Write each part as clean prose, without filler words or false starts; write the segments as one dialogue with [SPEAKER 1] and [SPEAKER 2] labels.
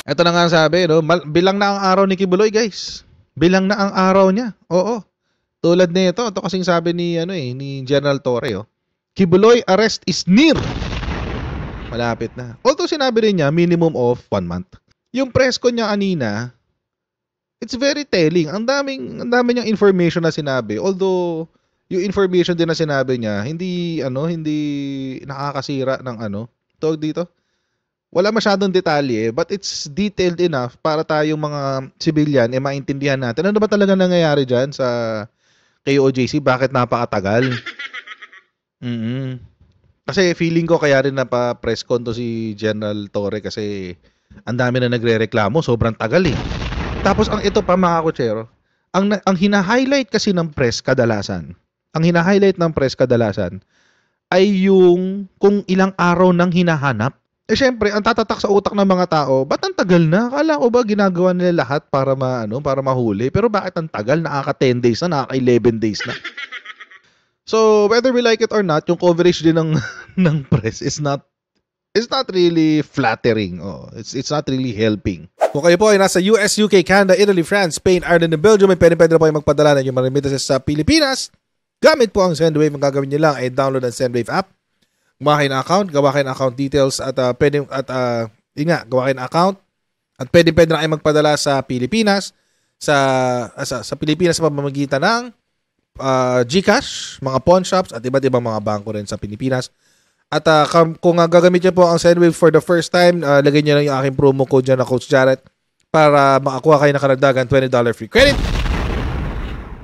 [SPEAKER 1] Ito na nga ang sabi, no? Bilang na ang araw ni Kibuloy, guys. Bilang na ang araw niya. Oo. Tulad nito, ito kasing sabi ni ni General Torre, oh. Kibuloy arrest is near. Malapit na. Although sinabi rin niya minimum of 1 month. Yung press ko niya kanina, it's very telling. Ang dami niyang information na sinabi. Although yung information din na sinabi niya, hindi nakakasira ng tawag dito. Wala masyadong detalye, but it's detailed enough para tayong mga civilian maintindihan natin. Ano ba talaga nangyayari diyan sa KOJC? Bakit napakatagal? Kasi feeling ko kaya rin napa-press con to si General Torre kasi ang dami na nagrereklamo, sobrang tagal eh. Tapos ang ito pa mga kutsero, ang hina-highlight kasi ng press kadalasan, ay yung kung ilang araw nang hinahanap. Eh syempre, ang tatatak sa utak ng mga tao, ba't ang tagal na? Akala ko ba ginagawa nila lahat para mahuli? Pero bakit ang tagal? Nakaka 10 days na, nakaka 11 days na. So, whether we like it or not, yung coverage din ng press is not really flattering. Oh, it's not really helping. Kung kayo po ay nasa US, UK, Canada, Italy, France, Spain, Ireland, and Belgium, may pwede na po yung magpadala ng yung mga remittances sa Pilipinas. Gamit po ang Sendwave. Ang gagawin nyo lang ay download ang Sendwave app. Gawa kayo ng account, gawa kayo ng account details at gawa kayo ng account at pwede na kayo magpadala sa Pilipinas sa Pilipinas sa pamamagitan ng GCash, mga pawn shops at iba't ibang mga bangko rin sa Pilipinas. At kung gagamit niyo po ang Sendwave for the first time, lagay niyo lang yung aking promo code dyan na Coach Jarrett para makakuha kayo ng karagdagan $20 free credit.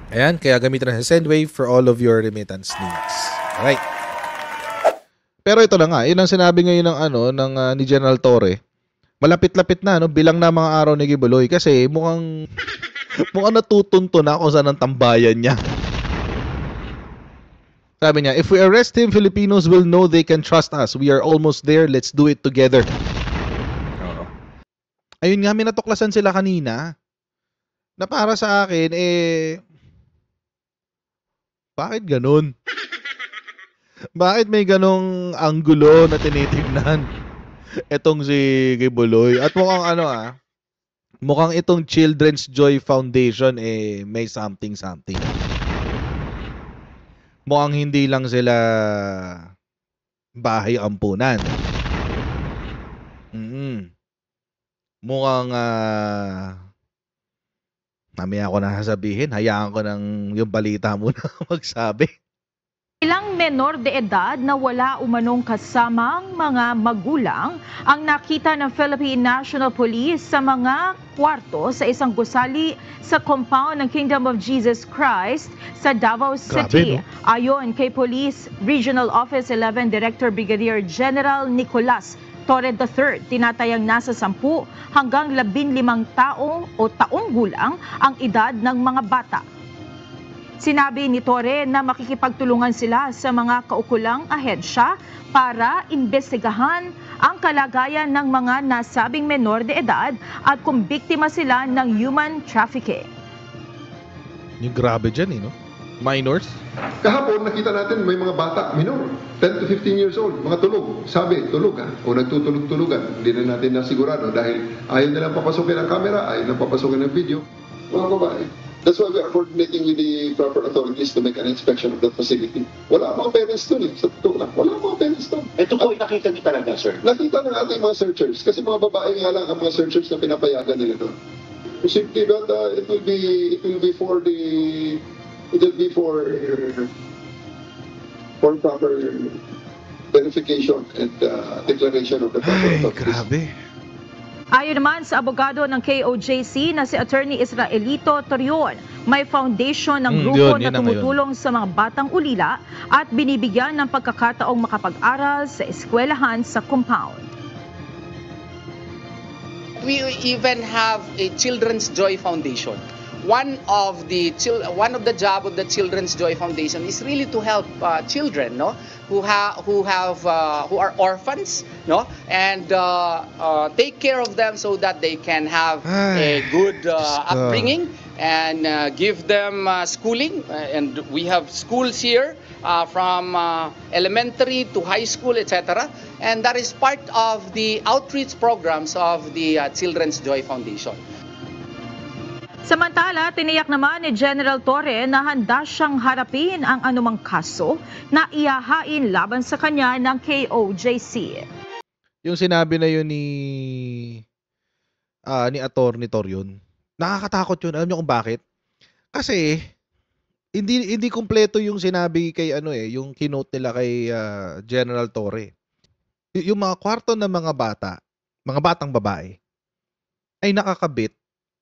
[SPEAKER 1] Ayan, kaya gamitin na sa Sendwave for all of your remittance needs. Alright. Pero ito na nga, yun ang sinabi ngayon ng ni General Torre. Malapit-lapit na, bilang na mga araw ni Kibuloy kasi mukhang natutunto na kung saan ang tambayan niya. Sabi niya, if we arrest him, Filipinos will know they can trust us. We are almost there. Let's do it together. Ayun nga, minatuklasan sila kanina na para sa akin, bakit ganun? Bakit may ganong anggulo na tinitignan etong si Kibuloy? At mukhang itong Children's Joy Foundation may something. Mukhang hindi lang sila bahay ampunan. Mukhang mamaya ko na sasabihin, hayaan ko ng yung balita muna magsabi.
[SPEAKER 2] Ilang menor de edad na wala umanong kasamang mga magulang ang nakita ng Philippine National Police sa mga kwarto sa isang gusali sa compound ng Kingdom of Jesus Christ sa Davao City.
[SPEAKER 1] Grabe, no?
[SPEAKER 2] Ayon kay Police Regional Office 11 Director Brigadier General Nicolas Torre III, tinatayang nasa 10 hanggang 15 taong gulang ang edad ng mga bata. Sinabi ni Torre na makikipagtulungan sila sa mga kaukulang ahensya para imbestigahan ang kalagayan ng mga nasabing menor de edad at kung biktima sila ng human trafficking.
[SPEAKER 1] Yung grabe dyan, no? Minors?
[SPEAKER 3] Kahapon nakita natin may mga bata, minor, 10 to 15 years old, mga tulog. Sabi, tulog o nagtutulog-tulugan. Hindi na natin nasigurado dahil ayaw nilang papasukin ang camera, ayaw nilang papasukin ang video. Mga babae. That's why we are coordinating with the proper authorities to make an inspection of that facility. Wala mga parents doon sa totoo lang. Wala mga parents doon.
[SPEAKER 4] Ito po nakita niyo talaga, sir?
[SPEAKER 3] Nakita ng ating mga searchers. Kasi mga babae nga lang ang mga searchers na pinapayagan nila doon. Simply that it will be for proper verification and declaration of the proper authorities.
[SPEAKER 1] Grabe.
[SPEAKER 2] Ayon naman sa abogado ng KOJC na si Attorney Israelito Torion, may foundation ng grupo na tumutulong sa mga batang ulila at binibigyan ng pagkakataong makapag-aral sa eskwelahan sa compound.
[SPEAKER 5] We even have a Children's Joy Foundation
[SPEAKER 4] one of the job of the Children's Joy Foundation is really to help children, no, who are orphans, no, and take care of them so that they can have a good upbringing and give them schooling. And we have schools here from elementary to high school, etc. And that is part of the outreach programs of the Children's Joy Foundation.
[SPEAKER 2] Samantala, tiniyak naman ni General Torre na handa siyang harapin ang anumang kaso na ihahain laban sa kanya ng KOJC.
[SPEAKER 1] Yung sinabi na yun ni Attorney Torion, nakakatakot yun. Alam niyo kung bakit? Kasi hindi kumpleto yung sinabi kay yung kinote nila kay General Torre. Yung mga kwarto ng mga batang babae ay nakakabit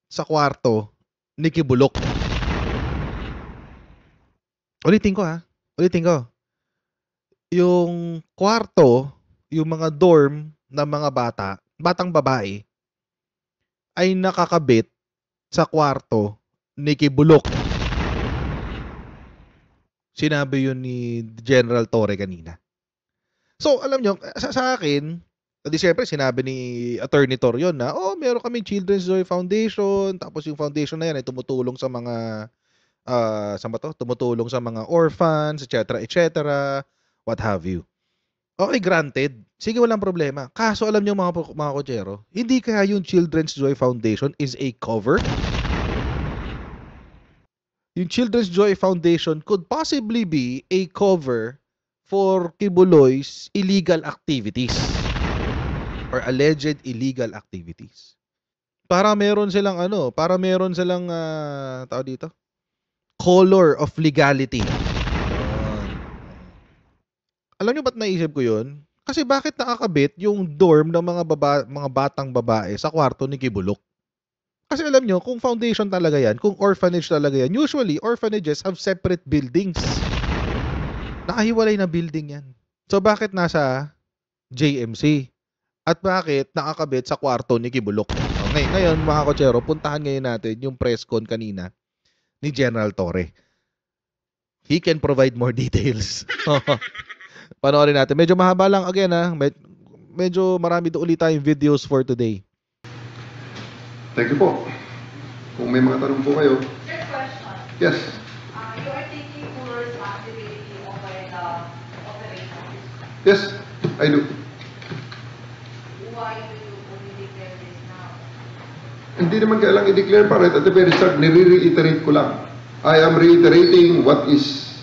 [SPEAKER 1] sa kwarto ni Kibulok. Ulitin ko. Yung kwarto, yung mga dorm ng mga batang babae ay nakakabit sa kwarto ni Kibulok. Sinabi yun ni General Torre kanina. So, alam nyo, sa akin, di siyempre sinabi ni Attorney Torion na, meron kaming Children's Joy Foundation, tapos yung foundation na yan ay tumutulong sa mga, tumutulong sa mga orphans, etc., what have you. Okay, granted. Sige, walang problema. Kaso alam nyo mga kotsero, hindi kaya yung Children's Joy Foundation is a cover? Yung Children's Joy Foundation could possibly be a cover for Kibuloy's illegal activities or alleged illegal activities. Para meron silang tao dito, color of legality. Alam niyo ba't naisip ko yun? Kasi bakit nakakabit yung dorm ng mga batang babae sa kwarto ni Kibulok? Kasi alam niyo, kung foundation talaga yan, kung orphanage talaga yan, usually orphanages have separate buildings. Nakahiwalay na building yan. So bakit nasa JMC? At bakit nakakabit sa kwarto ni Kibulok? Okay, ngayon mga kotsero, puntahan ngayon natin yung press con kanina ni General Torre. He can provide more details. Panoorin natin. Medyo mahaba lang again medyo marami doon ulit tayong videos for today.
[SPEAKER 3] Thank you po. Kung may mga tanong po kayo.
[SPEAKER 5] Sir, question.
[SPEAKER 3] Yes.
[SPEAKER 5] You are taking full responsibility over the operations.
[SPEAKER 3] Yes, I do.
[SPEAKER 5] Why do you only declare this now?
[SPEAKER 3] Hindi naman kailang i-declare pa right at the very start. Nire-reiterate ko lang. I am reiterating what is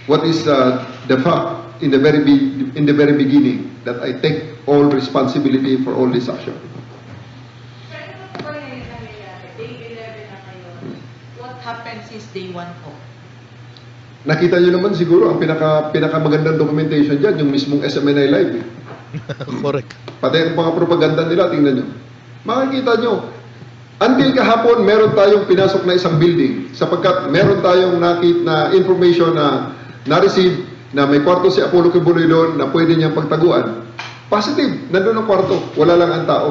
[SPEAKER 3] the fact in the very beginning that I take all responsibility for all this action.
[SPEAKER 5] Sir, ano po ba yung nangyayari? Day 11 na kayo. What happened since day 1 po?
[SPEAKER 3] Nakita nyo naman siguro ang pinakamagandang documentation dyan, yung mismong SMNI Live.
[SPEAKER 1] Correct.
[SPEAKER 3] Pati ang mga propaganda nila, tingnan nyo. Makikita nyo, until kahapon, meron tayong pinasok na isang building sapagkat meron tayong nakita na information na na-receive na may kwarto si Apollo Kibuloy doon na pwede niyang pagtaguan. Positive, nandun ang kwarto, wala lang ang tao.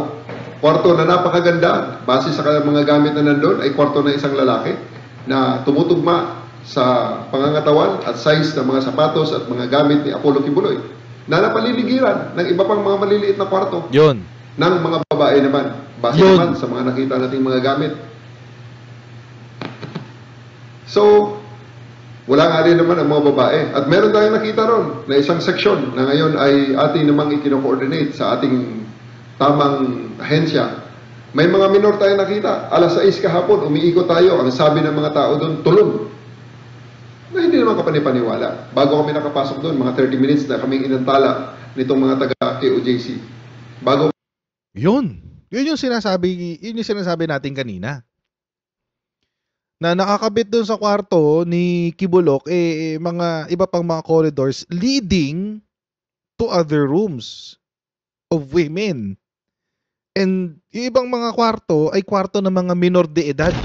[SPEAKER 3] Kwarto na napakaganda, base sa mga gamit na nandun, ay kwarto na isang lalaki na tumutugma sa pangangatawan at size ng mga sapatos at mga gamit ni Apollo Kibuloy na napaliligiran ng iba pang mga maliliit na kwarto.
[SPEAKER 1] Yun.
[SPEAKER 3] Ng mga babae naman, base naman sa mga nakita nating mga gamit. So, wala nga rin naman ang mga babae. At meron tayong nakita ron na isang seksyon na ngayon ay ating namang ikino-coordinate sa ating tamang ahensya. May mga minor tayong nakita. Alas 6 kahapon, umiikot tayo. Ang sabi ng mga tao doon, tulog. Na hindi naman kapanipaniwala. Bago kami nakapasok doon, mga 30 minutes na kaming inantala nitong mga taga-KOJC. Bago
[SPEAKER 1] Yun yung sinasabi natin kanina. Na nakakabit doon sa kwarto ni Kibulok mga iba pang mga corridors leading to other rooms of women. And yung ibang mga kwarto ay kwarto ng mga minor de edad.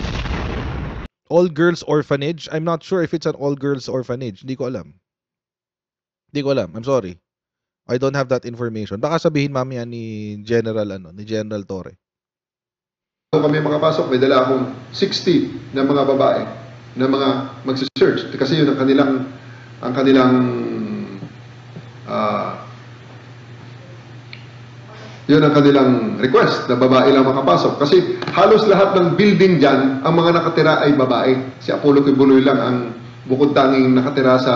[SPEAKER 1] All girls orphanage. I'm not sure if it's an all girls orphanage. Hindi ko alam. I'm sorry. I don't have that information. Baka sabihin mamaya ni General Torre.
[SPEAKER 3] kami makapasok, may dala akong 60 na mga babae na mga magse-search kasi yun ang kanilang yun ang kanilang request na babae lang makapasok. Kasi halos lahat ng building dyan, ang mga nakatira ay babae. Si Apollo Kibuloy lang ang bukod tanging nakatira sa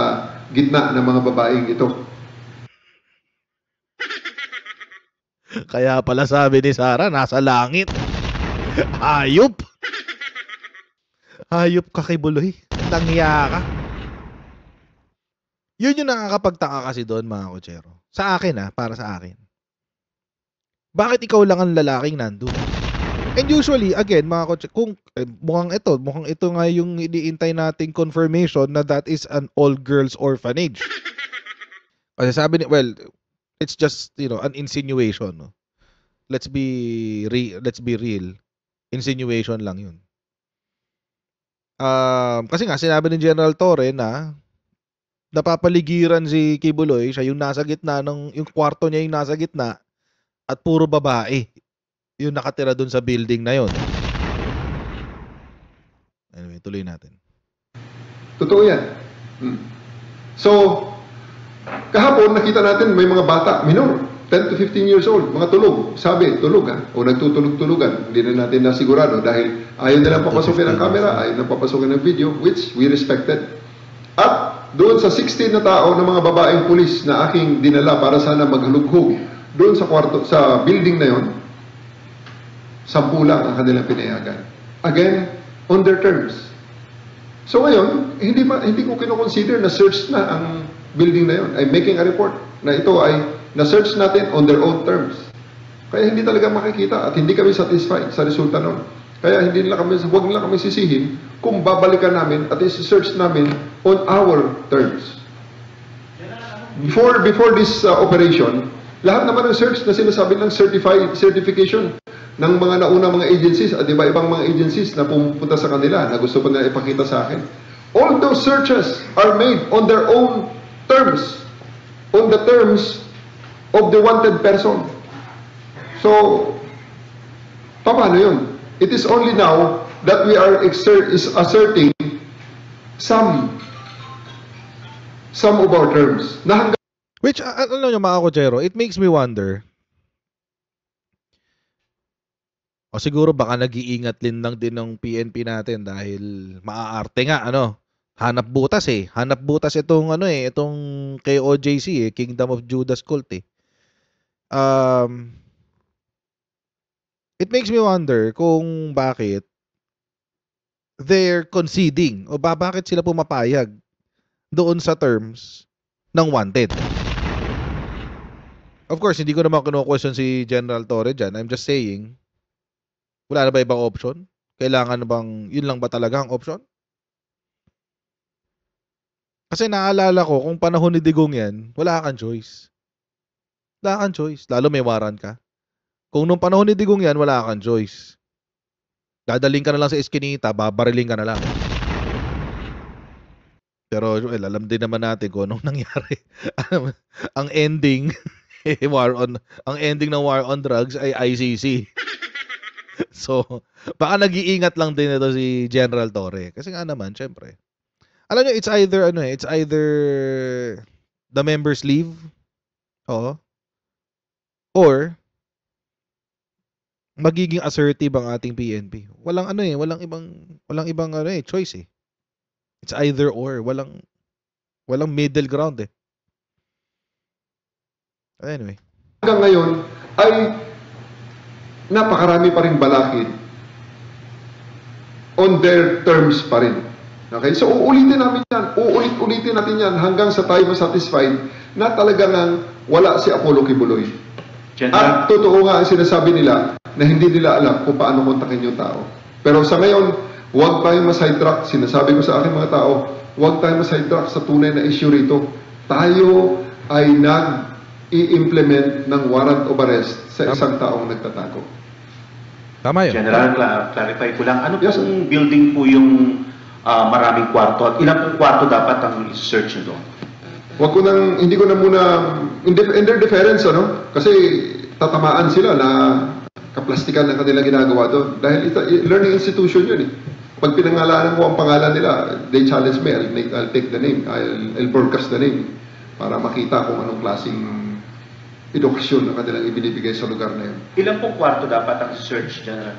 [SPEAKER 3] gitna ng mga babaeng ito.
[SPEAKER 1] Kaya pala sabi ni Sarah, nasa langit. Hayop. Hayop ka, Kibuloy. Tangya ka. Yun yung nakakapagtaka kasi doon, mga kotsero. Sa akin para sa akin. Bakit ikaw lang ang lalaking nandun? And usually, again, mga kotsero, kung mukhang ito nga yung iniintay nating confirmation na that is an all-girls orphanage. Kasi sabi well, it's just, an insinuation. No? Let's be real. Insinuation lang yun. Kasi nga, sinabi ni General Torre na napapaligiran si Kibuloy, siya yung nasa gitna, yung kwarto niya yung nasa gitna, at puro babae yung nakatira dun sa building na yun. Anyway, tuloy natin.
[SPEAKER 3] Totoo yan. So, kahapon nakita natin may mga bata, minor, 10 to 15 years old, mga tulog. Sabi, tulog o nagtutulog-tulugan. Hindi na natin nasigurado dahil ayaw nilang papasukin ng camera, ayaw nilang papasukin ng video, which we respected. At doon sa 16 na tao ng mga babaeng pulis na aking dinala para sana maghalughog doon sa kwarto, sa building na yon, 10 lang ang kanilang pinayagan. Again, on their terms. So ngayon, hindi ko kino-consider na search na ang building na yon. I'm making a report na ito ay na-search natin on their own terms. Kaya hindi talaga makikita at hindi kami satisfied sa resulta nun. Kaya huwag nila kami sisihin kung babalikan namin at i-search namin on our terms. Before this operation, lahat naman ng search na sinasabi ng certification ng mga nauna mga agencies at iba-ibang mga agencies na pumunta sa kanila na gusto pa nila ipakita sa akin. All those searches are made on their own terms, on the terms of the wanted person. So, paano yun? It is only now that we are asserting some of our terms.
[SPEAKER 1] Which, alam nyo mga kotsero, it makes me wonder. O siguro baka nag-iingat lang din ng PNP natin dahil maaarte nga, hanap butas Hanap butas itong, itong KOJC Kingdom of Judas Cult It makes me wonder kung bakit they're conceding o bakit sila pumapayag doon sa terms ng wanted. Of course, hindi ko naman kino-question si General Torre dyan. I'm just saying, wala na ba ibang option? Kailangan na bang, yun lang ba talaga ang option? Kasi naalala ko, kung panahon ni Digong yan, wala kang choice. Wala kang choice. Lalo may warrant ka. Kung nung panahon ni Digong yan, wala kang choice. Dadaling ka na lang sa eskinita, babariling ka na lang. Pero alam din naman natin kung anong nangyari. Ang ending ang ending ng war on drugs ay ICC. So, baka nag-iingat lang din ito si General Torre. Kasi nga naman, syempre. Alam nyo, it's either the members leave, or magiging assertive ang ating PNP. Walang ibang choice It's either or, walang middle ground Anyway.
[SPEAKER 3] Hanggang ngayon ay napakarami pa rin balakid on their terms pa rin. Okay? So uulitin natin yan hanggang sa tayo satisfied na talagang wala si Apollo Kibuloy. At totoo nga ang sinasabi nila na hindi nila alam kung paano kontakin yung tao. Pero sa ngayon, huwag tayong ma-sidetrack. Sinasabi ko sa aking mga tao, huwag tayong ma-sidetrack sa tunay na issue rito. Tayo ay nag-i-implement ng warrant of arrest sa isang taong nagtatago.
[SPEAKER 1] Tama yun.
[SPEAKER 6] General, clarify ko lang. Ano pong building po yung maraming kwarto? At ilang pong kwarto dapat ang search nyo doon?
[SPEAKER 3] Hindi ko na muna, in their deference, kasi tatamaan sila na kaplastikan ng kanilang ginagawa doon. Dahil learning institution yun eh. Pag pinangalanan ko ang pangalan nila, they challenge me, I'll take the name, I'll broadcast the name para makita kung anong klaseng edukasyon na kanilang ibinibigay sa lugar na yun.
[SPEAKER 6] Ilang pong kwarto dapat ang search, General?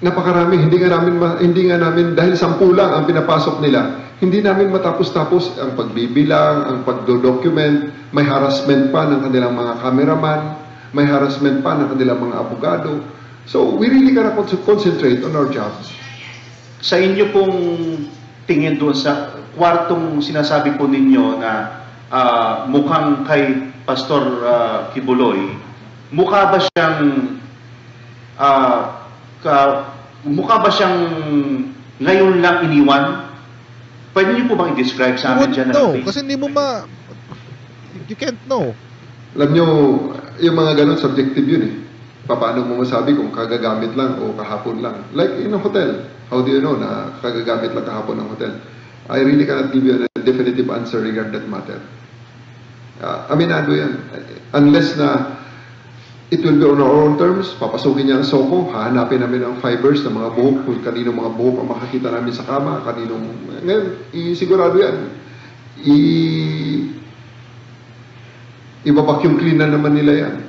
[SPEAKER 3] Napakarami, hindi nga namin dahil 10 lang ang pinapasok nila, hindi namin matapos-tapos ang pagbibilang, ang pagdo-document, may harassment pa ng kanilang mga cameraman, may harassment pa ng kanilang mga abogado. So, we really gotta concentrate on our jobs.
[SPEAKER 6] Sa inyo pong tingin doon sa kwartong sinasabi po ninyo na mukhang kay Pastor Kibuloy, mukha ba siyang ngayon lang iniwan? Pwede niyo po bang i-describe sa amin, General?
[SPEAKER 1] No, kasi hindi mo you can't know.
[SPEAKER 3] Alam nyo, yung mga ganun, subjective yun eh. Paano mo masabi kung kagagamit lang o kahapon lang? Like in a hotel, how do you know na kagagamit lang kahapon ng hotel? I really cannot give you a definitive answer regarding that matter. Aminado yan. Unless na it will be on our own terms, papasukin niya ang SOCO, hahanapin namin ang fibers ng mga buhok, kung kanino mga buhok ang makakita namin sa kama, kaninong... Ngayon, sigurado yan. I-vacuum clean na naman nila yan.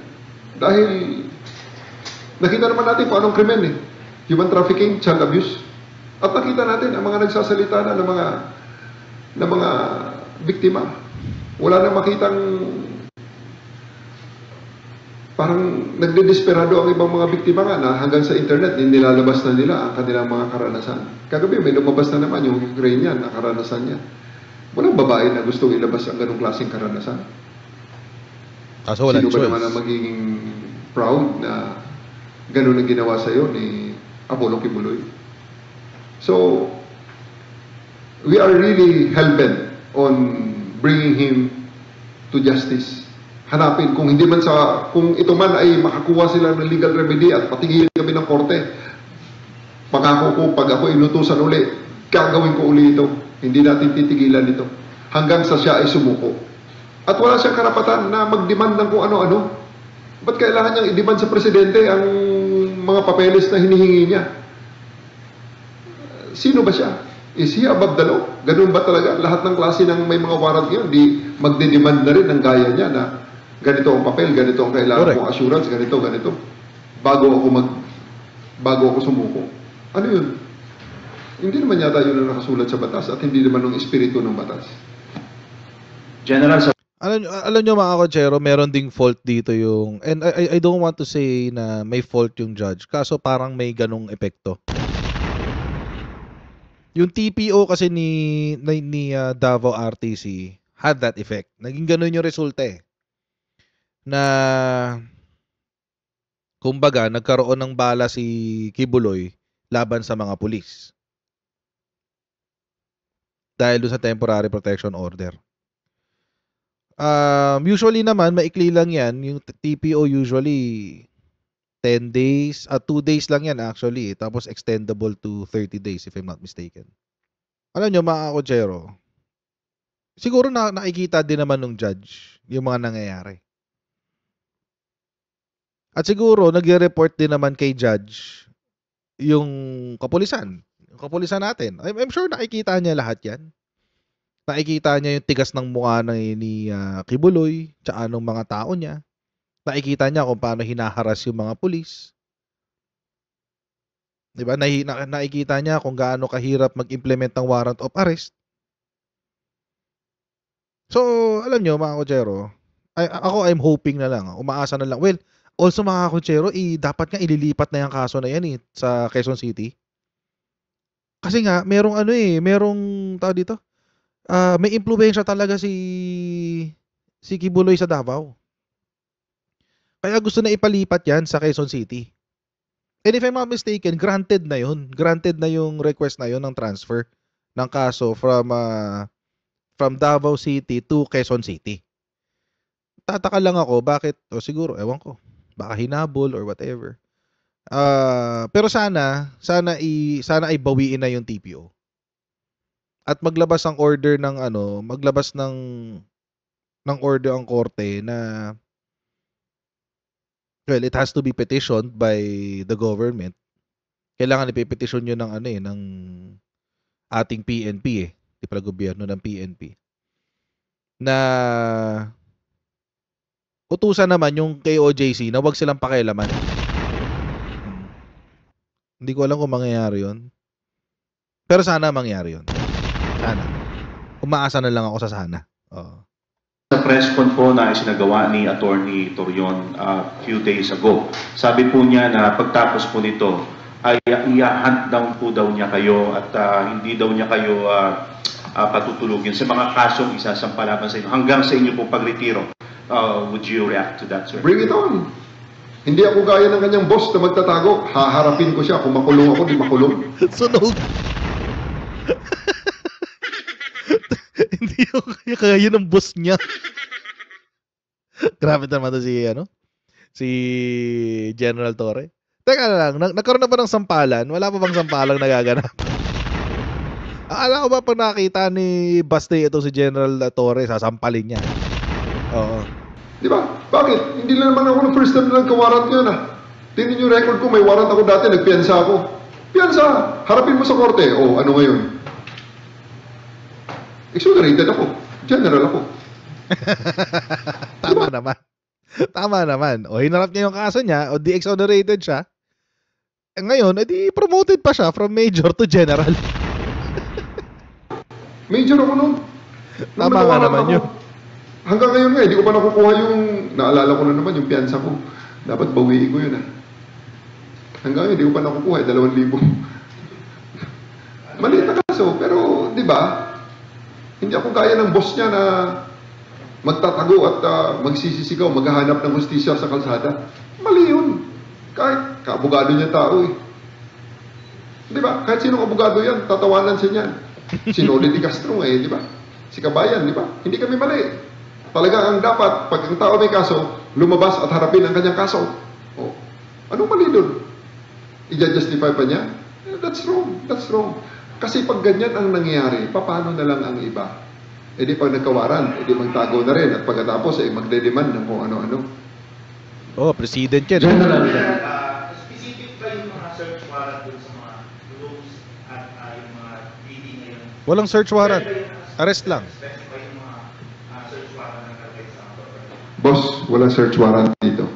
[SPEAKER 3] Dahil nakita naman natin kung anong krimen eh. Human trafficking, child abuse. At nakita natin ang mga nagsasalita na ng mga biktima. Wala nang makitang parang nagdedesperado ang ibang mga biktima nga na hanggang sa internet nilalabas na nila ang kanilang mga karanasan. Kagabi may lumabas na naman yung Ukrainian na karanasan niya. Walang babae na gustong ilabas ang ganong klaseng karanasan.
[SPEAKER 1] Kaso wala
[SPEAKER 3] Sino ba
[SPEAKER 1] choice.
[SPEAKER 3] naman ang magiging proud na gano'n ang ginawa sa'yo ni Apollo Kibuloy? So, we are really hell-bent on bringing him to justice. Hanapin, kung hindi man kung ito man ay makakuha sila ng legal remedy at patigilin kami ng korte, pangako ko, pag ako inutusan uli, gagawin ko uli ito. Hindi natin titigilan ito. Hanggang sa siya ay sumuko. At wala siyang karapatan na mag-demand ng kung ano-ano. Ba't kailangan niyang i-demand sa presidente ang mga papeles na hinihingi niya? Sino ba siya? Is he above the law? Ganun ba talaga? Lahat ng klase ng may mga warrant yun, di magde-demand na rin ng gaya niya na ganito ang papel, ganito ang kailangan kong assurance, ganito. Bago ako sumuko. Ano yun? Hindi naman yata yun ang nakasulat sa batas at hindi naman ng espiritu ng batas.
[SPEAKER 6] General, sa
[SPEAKER 1] Alam nyo mga kotsero, meron ding fault dito yung, and I don't want to say na may fault yung judge, kaso parang may ganong epekto. Yung TPO kasi ni Davao RTC had that effect. Naging ganon yung resulta eh. Na, kumbaga, nagkaroon ng bala si Kibuloy laban sa mga pulis. Dahil doon sa temporary protection order. Usually naman, maikli lang yan. Yung TPO usually 10 days, 2 days lang yan actually. Tapos extendable to 30 days if I'm not mistaken. Alam nyo mga kotsero, siguro nakikita din naman ng judge yung mga nangyayari. At siguro nagre-report din naman kay judge yung kapulisan. Yung kapulisan natin. I'm sure nakikita niya lahat yan. Nakikita niya yung tigas ng mukha ni Kibuloy, tsaka ng mga tao niya. Nakikita niya kung paano hinaharas yung mga pulis. Diba? Nakikita niya kung gaano kahirap mag-implement ng warrant of arrest. So, alam nyo mga kotsero, I'm hoping na lang, umaasa na lang. Well, also mga kotsero, dapat nga ililipat na yung kaso na yan sa Quezon City. Kasi nga, merong tao dito, may impluwensya talaga si Kibuloy sa Davao. Kaya gusto na ipalipat yan sa Quezon City. And if I'm not mistaken, granted na yun. Granted na yung request na yun ng transfer ng kaso from Davao City to Quezon City. Tataka lang ako, bakit? Siguro, ewan ko. Baka hinabol or whatever. Pero sana ay bawiin na yung TPO. At maglabas ng order ng maglabas ng order ang korte na Well, it has to be petitioned by the government. Kailangan ipepetisyon yun ng ng ating PNP di pala gobyerno ng PNP. Na utusan naman yung KOJC na wag silang pakialaman. Hindi ko alam kung mangyayari yun. Pero sana mangyari yun. Sana. Umaasa na lang ako sa sana. Oo.
[SPEAKER 6] Sa press con po na isinagawa ni Attorney Torion few days ago, sabi po niya na pagtapos po nito ay i-hunt down po daw niya kayo at hindi daw niya kayo patutulugin sa mga kasong isasampalaban sa inyo hanggang sa inyo pong pagretiro. Would you react to that, sir?
[SPEAKER 3] Bring it on. Hindi ako gaya ng kanyang boss na magtatago. Haharapin ko siya. Kung makulong ako, di makulong.
[SPEAKER 1] Sunog. Hindi ako kaya ng boss niya. Grabe naman to si General Torre. Teka lang, nagkaroon na ba ng sampalan? Wala pa bang sampalang nagaganap? Akala ko ba pag nakita ni Baste ito si General Torre, sasampalin niya. Oo.
[SPEAKER 3] Di ba? Bakit? Hindi lang naman ako ng first time na nagka-warrant yun Tingnan yung record ko, may warrant ako dati, nagpiyansa ako. Piyansa! Harapin mo sa korte. O, ano ngayon? Exonerated ako. General ako.
[SPEAKER 1] Tama naman. Tama naman. O, hinarap niya yung kaso niya, o de-exonerated siya. Ngayon, edi promoted pa siya from major to general.
[SPEAKER 3] Major ako nun.
[SPEAKER 1] Tama nga naman yun.
[SPEAKER 3] Hanggang ngayon nga, hindi ko pa nakukuha yung, naalala ko na naman yung piyansa ko. Dapat bawiin ko yun Hanggang ngayon, hindi ko pa nakukuha, 2,000. Maliit na kaso, pero, di ba, hindi ako kaya ng boss niya na magtatago at magsisisigaw, maghahanap ng hustisya sa kalsada. Mali yun. Kahit kaabogado niya tao Di ba? Kahit sinong abogado yan, tatawanan siya niyan. Si Noli Di Castro di ba? Si Kabayan, di ba? Hindi kami mali. Talaga ang dapat, pag ang tao may kaso, lumabas at harapin ang kanyang kaso. O, anong mali doon? I-justify pa niya? That's wrong. That's wrong. Kasi pag ganyan ang nangyayari, paano na lang ang iba? E di pag nagkawaran, e di magtago na rin. At pagkatapos, magde-demand ng kung ano-ano.
[SPEAKER 1] Oh, president yan.
[SPEAKER 6] General,
[SPEAKER 7] specific ba yung mga search warrant dun sa mga rooms at yung mga PD ngayon?
[SPEAKER 1] Walang search warrant. Arrest lang.
[SPEAKER 7] Specify yung mga search warrant na nalagay sa
[SPEAKER 3] Boss, walang search warrant dito.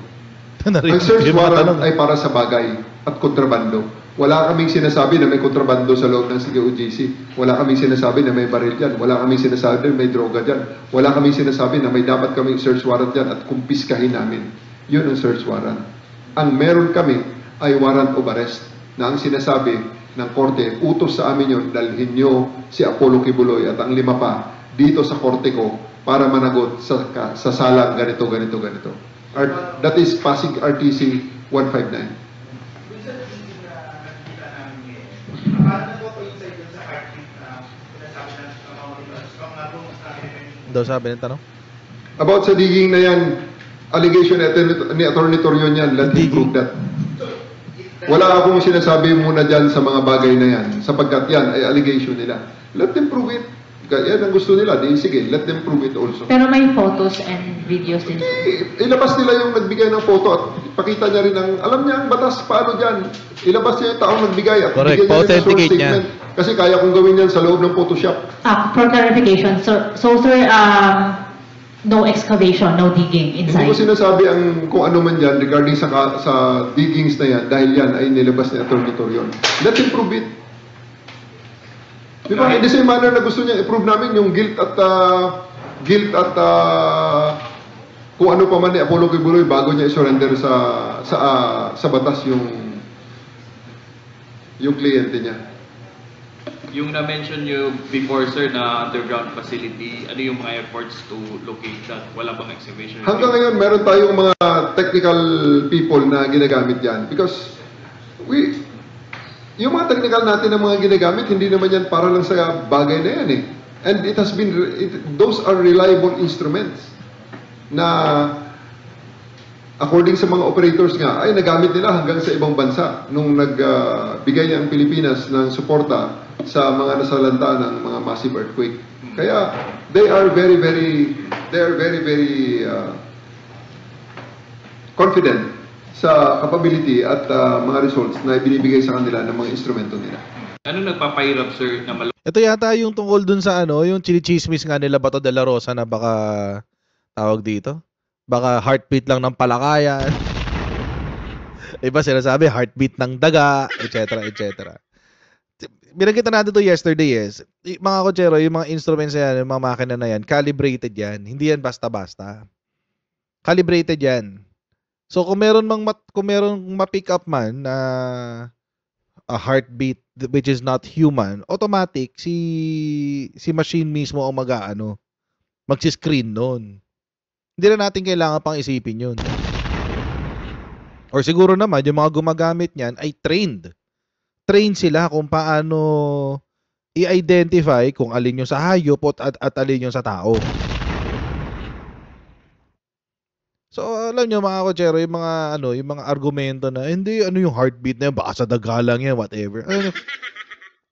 [SPEAKER 3] Ang search warrant ay para sa bagay at kontrabando. Wala kaming sinasabi na may kontrabando sa loob ng COJC. Wala kaming sinasabi na may baril dyan. Wala kaming sinasabi na may droga dyan. Wala kaming sinasabi na may dapat kaming search warrant dyan at kumpiskahin namin. Yun ang search warrant. Ang meron kami ay warrant of arrest na ang sinasabi ng korte, utos sa amin yun, dalhin nyo si Apollo Kibuloy at ang 5 pa dito sa korte ko para managot sa salang ganito. That is Pasig RTC 159.
[SPEAKER 1] Daw sabi ng tanong?
[SPEAKER 3] About sa digging na yan, allegation ni Attorney Torion yan, let him prove that. Wala akong sinasabi muna dyan sa mga bagay na yan, sapagkat yan ay allegation nila. Let them prove it. Yan ang gusto nila. Di, sige, let them prove it also.
[SPEAKER 8] Pero may photos and videos din.
[SPEAKER 3] Ilabas nila yung nagbigay ng photo at pakita niya rin ang, alam niya ang batas, paano dyan. Ilabas niya yung taong nagbigay at
[SPEAKER 1] correct,
[SPEAKER 3] bigyan niya rin ng
[SPEAKER 1] authenticate niya.
[SPEAKER 3] Kasi kaya kong gawin yan sa loob ng Photoshop.
[SPEAKER 8] For clarification, so sir, no excavation, no digging
[SPEAKER 3] Hindi
[SPEAKER 8] inside?
[SPEAKER 3] ko sinasabi ang kung ano man dyan regarding sa diggings na yan dahil yan ay nilabas ni Atty. Torion. Let him prove it. Di ba? In the same manner na gusto niya i-prove namin yung guilt at kung ano pa man ni Apollo Kibuloy bago niya i-surrender sa batas yung kliyente niya.
[SPEAKER 9] Yung na-mention nyo before, sir, na underground facility, ano yung mga efforts to locate that? Wala bang excavation?
[SPEAKER 3] Hanggang ngayon, meron tayong mga technical people na ginagamit yan. Because yung mga technical natin na mga ginagamit, hindi naman yan para lang sa bagay na yan And it has been, those are reliable instruments na according sa mga operators nga, ay nagamit nila hanggang sa ibang bansa nung nagbigay ang Pilipinas ng suporta sa mga nasalanta ng mga massive earthquake. Kaya they are very confident sa capability at mga results na ibinibigay sa kanila ng mga instrumento nila.
[SPEAKER 9] Ano nagpapahirap, sir, na
[SPEAKER 1] Ito yata yung tungkol dun sa ano, yung chinichismis nga nila Bato de la Rosa na baka tawag dito. Baka heartbeat lang ng palakayan. Iba sinasabi heartbeat ng daga, etc. etc. Binagkita natin to yesterday, yes. Mga kotsero, yung mga instruments yan, yung mga makina na yan, calibrated yan. Hindi yan basta-basta. Calibrated yan. So kung meron ma-pick up man na a heartbeat which is not human, automatic si machine mismo ang magsi-screen noon. Hindi na natin kailangan pang isipin yun. Or siguro naman yung mga gumagamit niyan ay trained. Trained sila kung paano i-identify kung alin yung sa hayop at alin yung sa tao. So alam nyo mga kotsero, yung mga argumento na hindi yung heartbeat na yun, baka sa daga lang yan, whatever.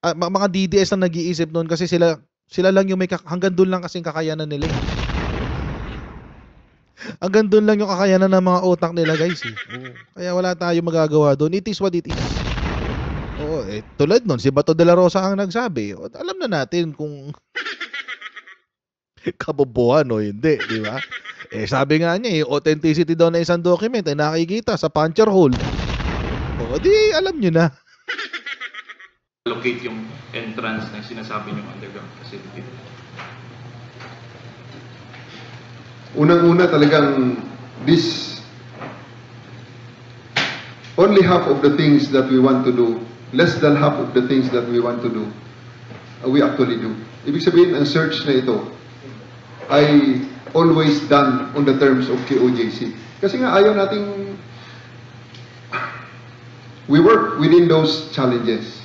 [SPEAKER 1] Mga DDS na nag-iisip noon kasi sila lang yung hanggang doon lang kasing kakayanan nila. Hanggang doon lang yung kakayanan ng mga utak nila, guys. Kaya wala tayong magagawa doon. It is what it is. Tulad nun, si Bato de la Rosa ang nagsabi. Alam na natin kung kabobohan o hindi, di ba? Sabi nga niya, authenticity daw na isang document ay nakikita sa puncture hole. Di alam nyo na.
[SPEAKER 9] Locate yung entrance na sinasabi niyong underground facility.
[SPEAKER 3] Unang-una talagang only half of the things that we want to do, less than half of the things that we want to do, we actually do. Ibig sabihin, ang search na ito ay always done on the terms of KOJC. Kasi nga ayaw nating we work within those challenges.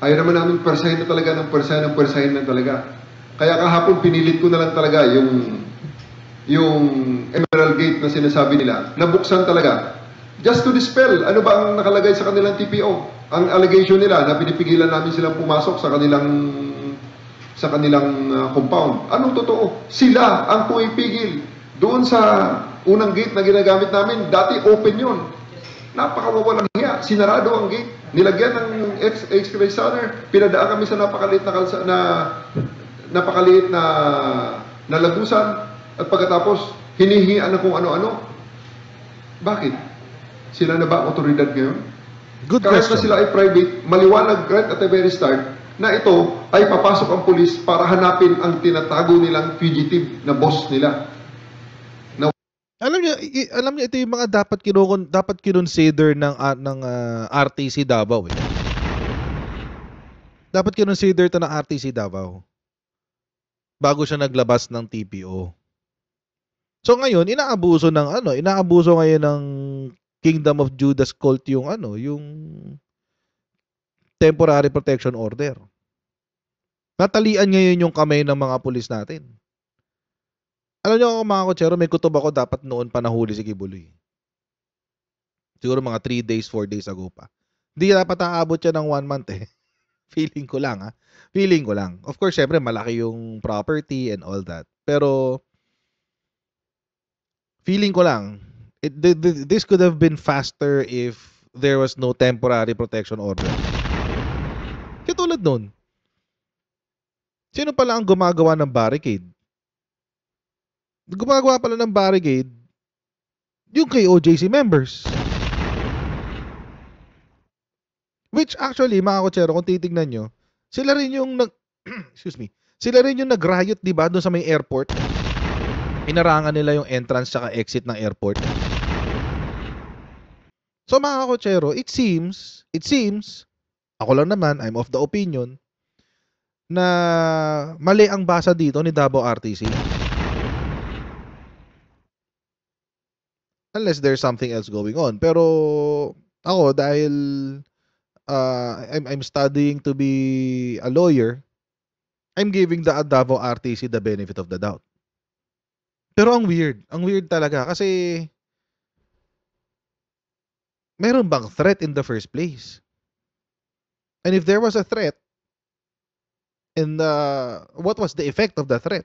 [SPEAKER 3] Ayaw naman namin persahin na talaga ng persahin na talaga. Kaya kahapon pinilit ko na lang talaga yung Emerald Gate na sinasabi nila, nabuksan talaga. Just to dispel, ano ba ang nakalagay sa kanilang TPO? Ang allegation nila na pinipigilan namin silang pumasok sa kanilang compound. Anong totoo? Sila ang pumipigil. Doon sa unang gate na ginagamit namin, dati open yun. Napakawawalang hiya. Sinarado ang gate. Nilagyan ng X-ray scanner. Pinadaan kami sa napakaliit na lagusan. At pagkatapos, hinihian na kung ano-ano. Bakit? Sila na ba ang otoridad ngayon?
[SPEAKER 1] Good
[SPEAKER 3] Kahit
[SPEAKER 1] question.
[SPEAKER 3] na sila ay private, maliwanag right at the very start na ito ay papasok ang pulis para hanapin ang tinatago nilang fugitive na boss nila.
[SPEAKER 1] Alam niyo ito yung mga dapat kinonsider ng RTC Davao eh. Dapat kinonsider ito ng RTC Davao bago siya naglabas ng TPO. So ngayon inaabuso ngayon ng Kingdom of Judas cult yung temporary protection order. Natalian ngayon yung kamay ng mga pulis natin. Alam niyo mga kotsero, may kutob ako dapat noon pa nahuli si Kibuloy. Siguro mga 3 days, 4 days ago pa. Hindi dapat aabot siya ng 1 month eh. Feeling ko lang. Feeling ko lang. Of course, syempre malaki yung property and all that. Pero feeling ko lang, this could have been faster if there was no temporary protection order. Katulad nun. Sino pala ang gumagawa ng barricade? Gumagawa pala ng barricade yung KOJC members. Which actually, mga kotsero, kung titignan nyo, sila rin yung nag-riot, diba, doon sa may airport. Inarangan nila yung entrance saka exit ng airport. So mga kotsero, it seems, ako lang naman, I'm of the opinion, na mali ang basa dito ni Davao RTC. Unless there's something else going on. Pero ako, dahil I'm studying to be a lawyer, I'm giving the Davao RTC the benefit of the doubt. Pero ang weird talaga kasi meron bang threat in the first place? And if there was a threat, and what was the effect of the threat?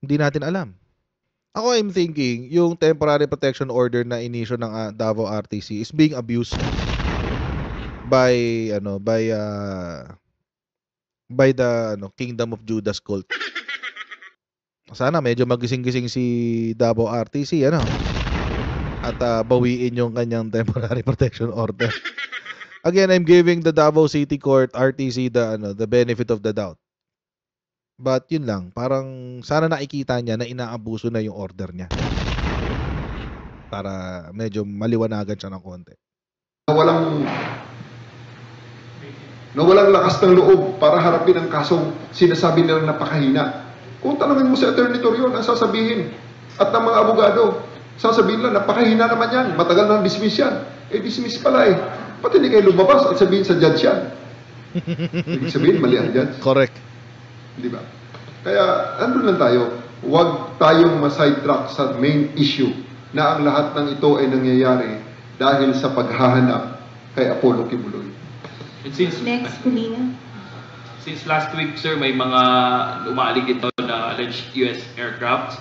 [SPEAKER 1] Hindi natin alam. Ako, I'm thinking, yung temporary protection order na inisyo ng Davao RTC is being abused by the Kingdom of Judas cult. Sana medyo magising-gising si Davao RTC at bawiin yung kanyang temporary protection order. Again, I'm giving the Davao City Court RTC the benefit of the doubt. But yun lang, parang sana nakikita niya na inaabuso na yung order niya. Para medyo maliwanagan siya ng konti.
[SPEAKER 3] Na walang lakas ng loob para harapin ang kasong sinasabi nilang napakahina. Kung tanongin mo si Attorney Torion, ang sasabihin, at ng mga abogado, sasabihin lang, napakahina naman yan, matagal nang dismiss yan. Dismiss pala Pati hindi kayo lumabas at sabihin sa judge yan. Ibig sabihin, mali ang judge.
[SPEAKER 1] Correct.
[SPEAKER 3] Di ba? Kaya, andun lang tayo. Huwag tayong ma-sidetrack sa main issue na ang lahat ng ito ay nangyayari dahil sa paghahanap kay Apollo Kibuloy.
[SPEAKER 9] And since last week, sir, may mga umaalig ito na alleged US aircraft.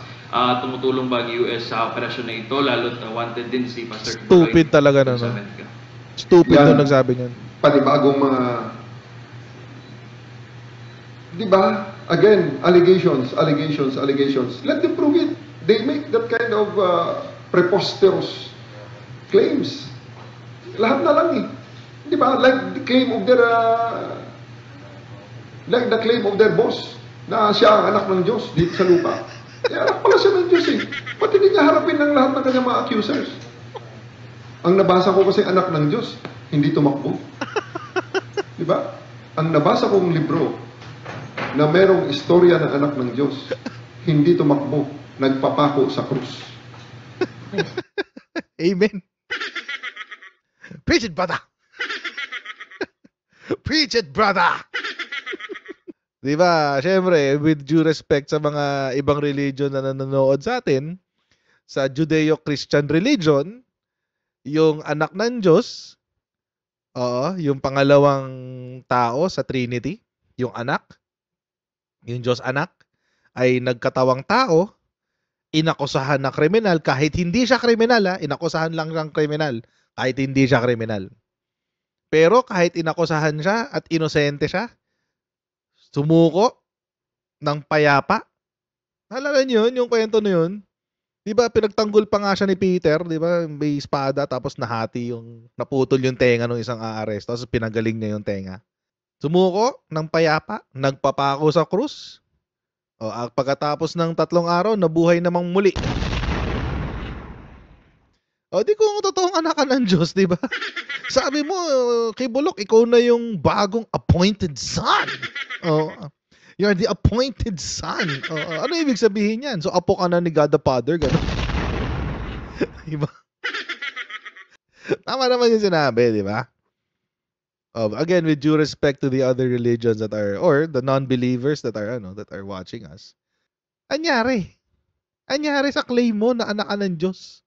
[SPEAKER 9] Tumutulong ba ang US sa operasyon na ito? Lalo't wanted din si Pastor Kibuloy.
[SPEAKER 1] Stupid talaga na, no? Stupid
[SPEAKER 3] yan,
[SPEAKER 1] na nagsabi niyan.
[SPEAKER 3] Panibagong mga... Di ba? Again, allegations. Let them prove it. They make that kind of preposterous claims. Lahat na lang Di ba? Like the claim of their boss na siya ang anak ng Diyos dito sa lupa. Anak pala siya ng Diyos Pati hindi niya harapin ng lahat ng kanyang mga accusers. Ang nabasa ko kasi anak ng Diyos, hindi tumakbo. Di ba? Ang nabasa kong libro na merong istorya ng anak ng Diyos, hindi tumakbo, nagpapako sa krus.
[SPEAKER 1] Amen. Preach it, brother. Preach it, brother. Di ba? Siyempre, with due respect sa mga ibang religion na nanonood sa atin, sa Judeo-Christian religion, yung anak ng Diyos, yung pangalawang tao sa Trinity, yung anak, yung Diyos anak, ay nagkatawang tao, inakusahan na kriminal kahit hindi siya kriminal, inakusahan lang siyang kriminal kahit hindi siya kriminal. Pero kahit inakusahan siya at inosente siya, sumuko ng payapa. Naalala niyo yun, yung kwento na yun? Di ba, pinagtanggol pa nga siya ni Peter, di ba, may espada, tapos naputol yung tenga ng isang aaresto, tapos pinagaling niya yung tenga. Sumuko ng payapa, nagpapako sa krus. Pagkatapos ng 3 araw, nabuhay namang muli. Di kung totoong anak ka ng Diyos, di ba? Sabi mo, Kibulok, ikaw na yung bagong appointed son. You're the appointed son. Ano ibig sabihin yan? So, apo ka na ni God the Father, gano'n. Diba? Tama naman yung sinabi, di ba? Again, with due respect to the other religions that are, or the non-believers that are watching us, anyari sa claim mo na anak ka ng Diyos.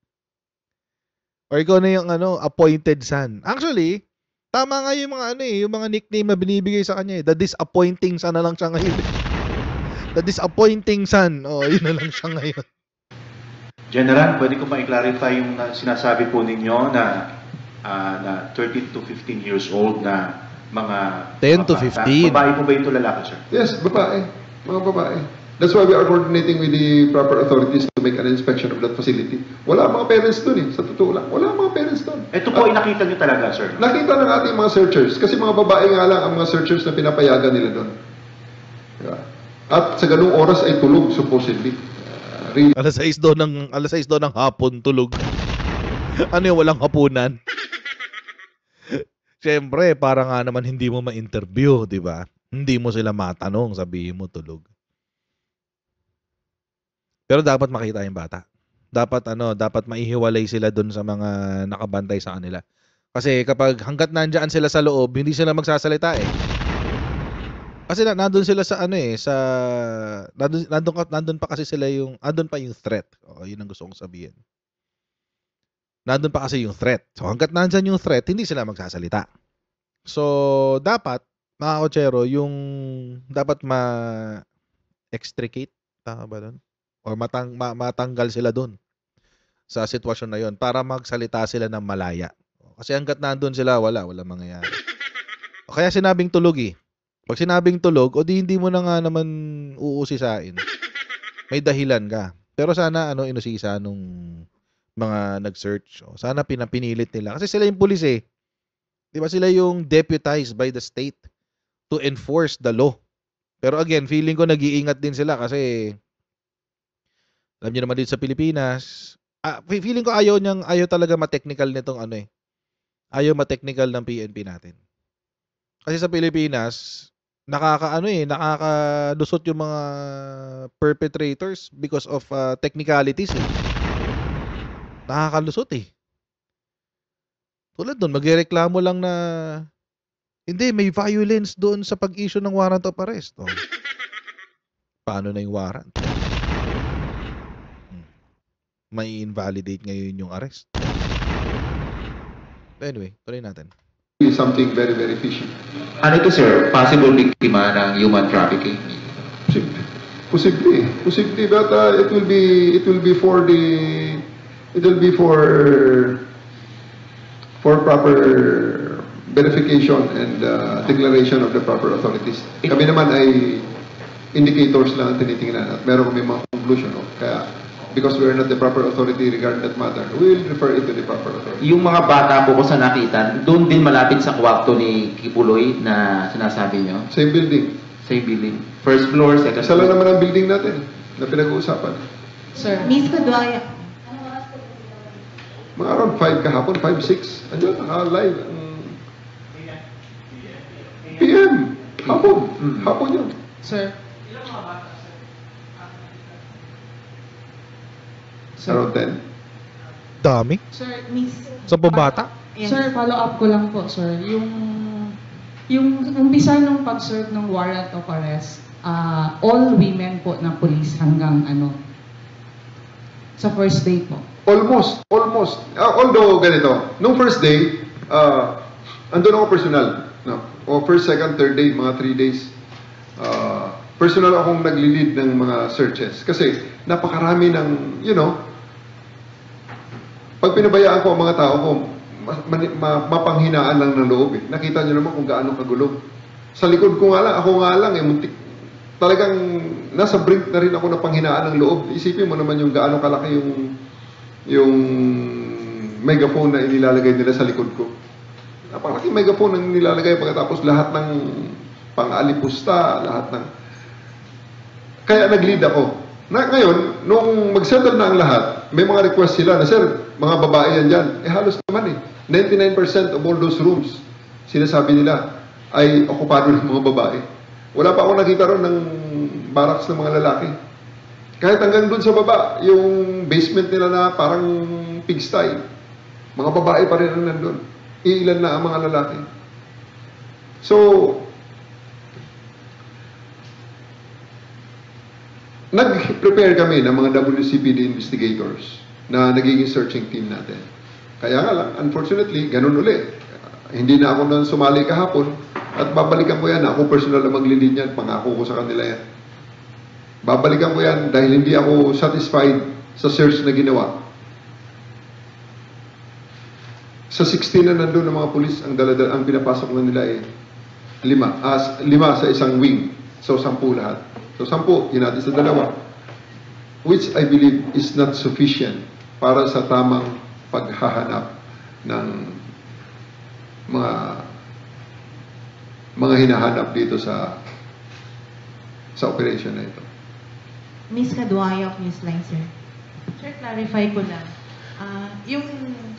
[SPEAKER 1] Or ikaw na yung appointed son. Actually, tama nga yung mga nickname na binibigay sa kanya. The disappointing son na lang siya ngayon. The disappointing son. Yun na lang siya ngayon.
[SPEAKER 6] General, pwede ko ma-clarify yung sinasabi po ninyo na 13 to 15 years old na mga
[SPEAKER 1] 10 to 15.
[SPEAKER 6] Babae po ba ito, lalaki, sir?
[SPEAKER 3] Yes, babae. Mga babae. That's why we are coordinating with the proper authorities to make an inspection of that facility. Wala mga parents doon Sa totoo lang. Wala mga parents doon.
[SPEAKER 6] Ito po ay nakita nyo talaga, sir?
[SPEAKER 3] Nakita ng ating mga searchers. Kasi mga babae nga lang ang mga searchers na pinapayagan nila doon. Diba? At sa ganung oras ay tulog, supposedly. Really.
[SPEAKER 1] Alas 6 daw ng hapon tulog. Ano yung walang hapunan? Siyempre, para nga naman hindi mo ma-interview, di ba? Hindi mo sila matanong, sabihin mo tulog. Pero dapat makita yung bata. Dapat maihiwalay sila dun sa mga nakabantay sa kanila. Kasi kapag hanggat nandiyan sila sa loob, hindi sila magsasalita Kasi nandun sila sa nandun pa kasi sila nandun pa yung threat. Yun ang gusto kong sabihin. Nandun pa kasi yung threat. So hanggat nandyan yung threat, hindi sila magsasalita. So dapat, mga kotsero, yung dapat ma-extricate, tama ba doon? or matanggal sila doon sa sitwasyon na yon para magsalita sila ng malaya. Kasi hanggat nandun sila, wala mangyayari. O kaya sinabing tulog eh. Pag sinabing tulog, o di hindi mo na nga naman uusisain. May dahilan ka. Pero sana inusisa nung mga nag-search. O, sana pinilit nila. Kasi sila yung pulis eh. Di ba sila yung deputized by the state to enforce the law. Pero again, feeling ko nag-iingat din sila kasi alam niyo naman dito sa Pilipinas, feeling ko ayaw talaga ma-technical nitong ayaw ma-technical ng PNP natin. Kasi sa Pilipinas, nakakalusot yung mga perpetrators because of technicalities eh. Nakakalusot eh. Tulad doon, magreklamo lang na hindi, may violence doon sa pag-issue ng warrant of arrest. Oh. Paano na yung warrant? May invalidate ngayon yung arrest. Anyway, tuloy natin.
[SPEAKER 3] Something very, very fishy.
[SPEAKER 10] Ano ito, sir? Possible biktima ng human trafficking?
[SPEAKER 3] Posible. But it will be for proper verification and declaration of the proper authorities. Kami naman ay indicators lang ang tinitingnan at meron kami mga conclusion. No? Kaya because we are not the proper authority regarding that matter, we will refer it to the proper authority.
[SPEAKER 10] Yung mga bata po ko sa nakita, doon din malapit sa kwarto ni Kibuloy na sinasabi nyo?
[SPEAKER 3] Same building.
[SPEAKER 10] Same building. First floor, second
[SPEAKER 3] Isa
[SPEAKER 10] floor?
[SPEAKER 3] lang naman ang building natin na pinag-uusapan.
[SPEAKER 5] Sir,
[SPEAKER 8] Miss Kaduaya.
[SPEAKER 3] Mga around 5 kahapon, 5, 6. Andiyan, naka-live. PM. Hapon. Hapon yun.
[SPEAKER 5] sir,
[SPEAKER 3] Around 10.
[SPEAKER 1] Dami.
[SPEAKER 5] sir, Miss,
[SPEAKER 1] Sa bata.
[SPEAKER 5] sir, follow up ko lang po, sir. Yung umpisa ng pag-serve ng warrant of arrest, all women po na police hanggang sa first day po.
[SPEAKER 3] Almost. Although ganito, nung first day, andun ako personal. No? O first, second, third day, mga 3 days. Personal akong nagli-lead ng mga searches. Kasi napakarami ng, pag pinabayaan ko ang mga tao ko, mapanghinaan lang ng loob eh. Nakita nyo naman kung gaano kagulo. Sa likod ko nga lang, ako nga lang muntik. Talagang nasa brink na rin ako na panghinaan ng loob. Isipin mo naman yung gaano kalaki yung megaphone na inilalagay nila sa likod ko. Napakalaki megaphone ang nilalagay pagkatapos lahat ng pang-alipusta, lahat ng... Kaya nag-lead ako. Ngayon, nung mag-settle na ang lahat, may mga request sila na, sir, mga babae yan dyan. Halos naman 99% of all those rooms, sinasabi nila, ay okupado ng mga babae. Wala pa ako nakita ron ng barracks ng mga lalaki. Kahit hanggang dun sa baba, yung basement nila na parang pigsty, mga babae pa rin ang nandun. Iilan na ang mga lalaki. So, nag-prepare kami ng mga WCPD investigators na nagiging searching team natin. Kaya nga lang, unfortunately, ganun ulit. Hindi na ako nang sumali kahapon at babalikan ko yan. Ako personal na maglilid yan. Pangako ko sa kanila yan. Babalikan ko yan dahil hindi ako satisfied sa search na ginawa. Sa 16 na nandun ng mga pulis, ang pinapasok na nila ay 5 sa isang wing. So, 10 lahat. So, 10, yun natin sa 2. Which I believe is not sufficient para sa tamang paghahanap ng mga hinahanap dito sa operation na ito.
[SPEAKER 8] Miss Kaduaya of Newsline, sir. Sir, clarify ko lang. Yung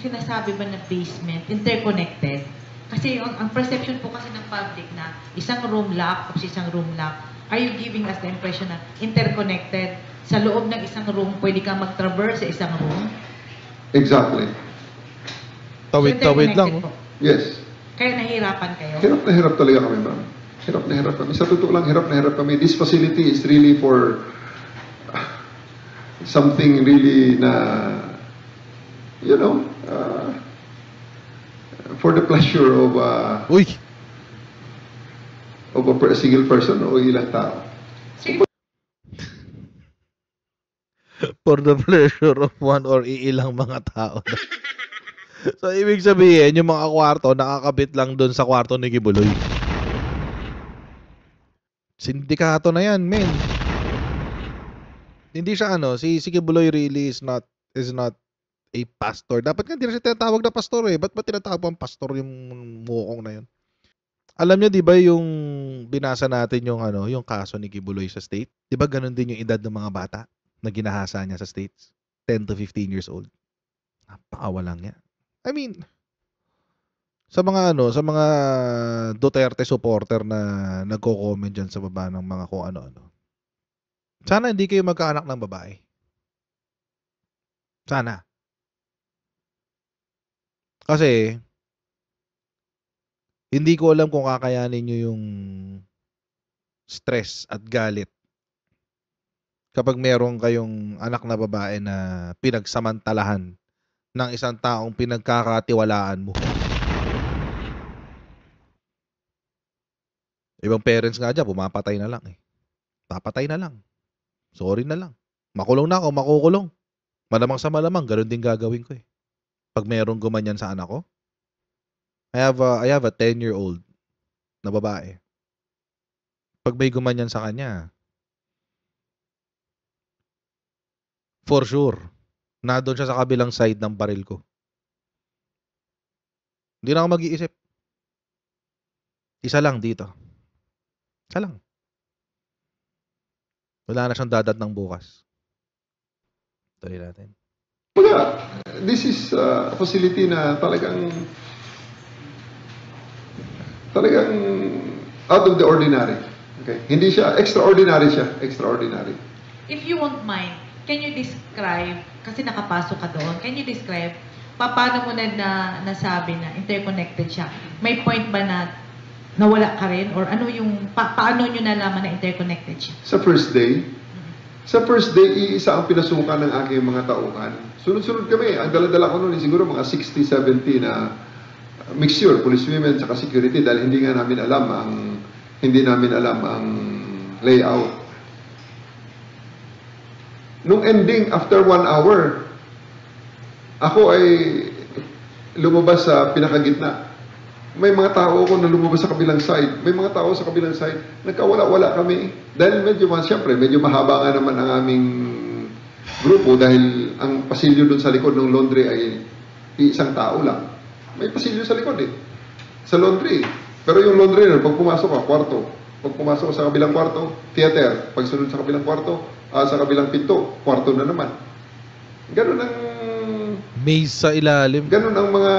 [SPEAKER 8] sinasabi ba na basement, interconnected? Kasi ang perception po kasi ng public na isang room lock o isang room lock, are you giving us the impression na interconnected? Sa loob ng isang room, pwede kang mag-traverse sa isang room?
[SPEAKER 3] Exactly.
[SPEAKER 1] Tawid-tawid lang.
[SPEAKER 8] Po.
[SPEAKER 3] Yes.
[SPEAKER 8] Kaya nahihirapan kayo?
[SPEAKER 3] Hirap na hirap talaga kami, ma'am. Hirap na hirap kami. Sa totoo lang, hirap na hirap kami. This facility is really for something really na, for the pleasure of a single person o ilang tao.
[SPEAKER 1] for the pleasure of one or iilang mga tao. So, ibig sabihin, yung mga kwarto, nakakabit lang doon sa kwarto ni Kibuloy. Sindikato na yan, men. Hindi siya si Kibuloy really is not a pastor. Dapat nga hindi na siya tinatawag na pastor eh. Ba't ba tinatawag pang pastor yung mukong na yun? Alam niyo 'di ba yung binasa natin yung yung kaso ni Kibuloy sa state? 'Di ba ganun din yung edad ng mga bata na ginahasa niya sa states? 10 to 15 years old. Napakawalang niya. I mean, sa mga Duterte supporter na nagko-comment diyan sa baba ng mga kung ano-ano. Sana hindi kayo magkaanak ng babae. Sana. Kasi hindi ko alam kung kakayanin nyo yung stress at galit kapag meron kayong anak na babae na pinagsamantalahan ng isang taong pinagkakatiwalaan mo. Ibang parents nga dyan, pumapatay na lang eh. Papatay na lang. Sorry na lang. Makulong na ako, makukulong. Malamang sa malamang, ganun din gagawin ko eh. Pag merong gumanyan sa anak ko, I have a 10-year-old na babae. Pag may gumanyan sa kanya, for sure, doon siya sa kabilang side ng baril ko. Hindi na ako mag-iisip. Isa lang dito. Isa lang. Wala na siyang dadat ng bukas. Tuloy natin.
[SPEAKER 3] Wala. This is a facility na talagang out of the ordinary. Okay? Hindi siya, extraordinary siya. Extraordinary.
[SPEAKER 8] If you won't mind, can you describe, kasi nakapasok ka doon, can you describe, paano mo nasabi na interconnected siya? May point ba na nawala ka rin? Or ano yung, paano nyo nalaman na interconnected siya?
[SPEAKER 3] Sa first day, iisa ang pinasukan ng aking mga tauhan. Sunod-sunod kami. Ang dala-dala ko noon, siguro mga 60-70 na mixture, police women, saka security, dahil hindi namin alam ang layout. Nung ending, after 1 hour, ako ay lumabas sa pinakagitna. May mga tao ako na lumabas sa kabilang side. May mga tao sa kabilang side. Nagkawala-wala kami. Dahil medyo mahaba nga naman ang aming grupo dahil ang pasilyo doon sa likod ng laundry ay isang tao lang. May pasilyo sa likod eh. Sa laundry. Pero yung laundry na, pag pumasok ka, kwarto. Pag pumasok ka sa kabilang kwarto, theater. Pag sunod sa kabilang kwarto, sa kabilang pinto, kwarto na naman. Ganun ang
[SPEAKER 1] maze sa ilalim.
[SPEAKER 3] Ganun ang mga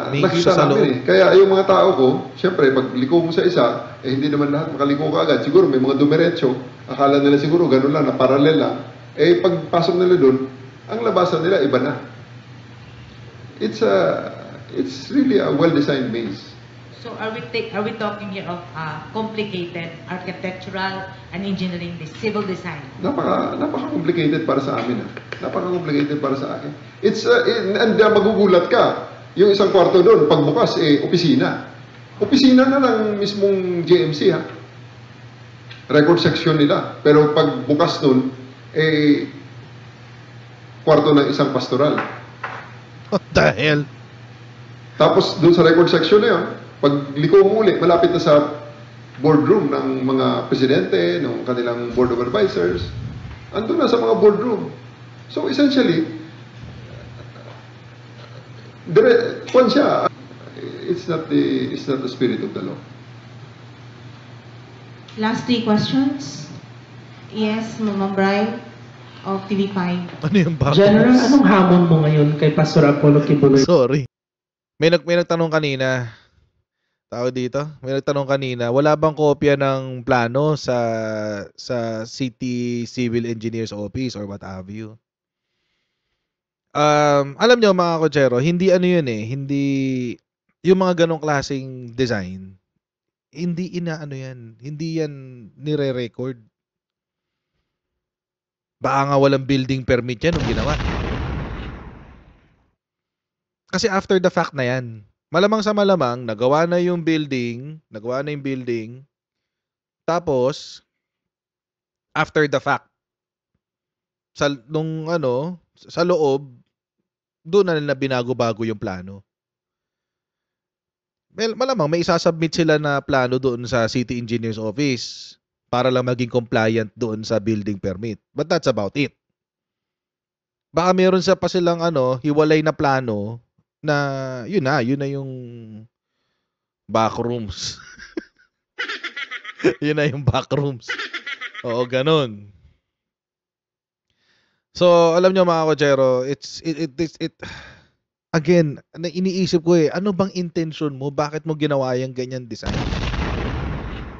[SPEAKER 1] maze
[SPEAKER 3] nakita
[SPEAKER 1] sa
[SPEAKER 3] namin
[SPEAKER 1] loob.
[SPEAKER 3] eh. Kaya yung mga tao ko, syempre, pag liko mo sa isa, hindi naman lahat makaliko ka agad. Siguro may mga dumiretso, akala nila siguro ganun lang, na parallel lang. Pagpasok nila doon, ang labasan nila iba na. It's really a well-designed maze.
[SPEAKER 8] So are we talking here of complicated architectural and engineering, civil design?
[SPEAKER 3] Napaka-complicated para sa amin. Napaka-complicated para sa akin. And magugulat ka. Yung isang kwarto doon, pagbukas, opisina. Opisina na lang mismong JMC, ha? Record section nila. Pero pagbukas doon, kwarto ng isang pastoral.
[SPEAKER 1] What the hell?
[SPEAKER 3] Tapos doon sa record section na yun, pag liko mo ulit, malapit na sa boardroom ng mga presidente, ng kanilang board of advisors, andun na sa mga boardroom. So essentially, it's not the spirit of the law.
[SPEAKER 11] Last 3 questions. Yes, Ma'am Bri of TV5.
[SPEAKER 1] Ano yung bago?
[SPEAKER 12] General, anong hamon mo ngayon kay Pastor Apollo Kibuloy?
[SPEAKER 1] Sorry. May nagtanong kanina. Tawag dito. May nagtanong kanina, wala bang kopya ng plano sa City Civil Engineers Office or what have you? Alam nyo mga kotsero, hindi yun eh. Hindi, yung mga ganong klaseng design, hindi yan. Hindi yan nire-record. Baka nga walang building permit yan nung ginawa. Kasi after the fact na yan. Malamang sa malamang, nagawa na yung building. Tapos, after the fact, sa loob, doon na nila binago-bago yung plano. Well, malamang may isasubmit sila na plano doon sa City Engineer's Office para lang maging compliant doon sa building permit. But that's about it. Baka meron pa silang hiwalay na plano na yun na yung backrooms. Yun na yung backrooms. Oo, ganun. So, alam nyo mga kochero, again, iniisip ko ano bang intention mo? Bakit mo ginawa yung ganyan design?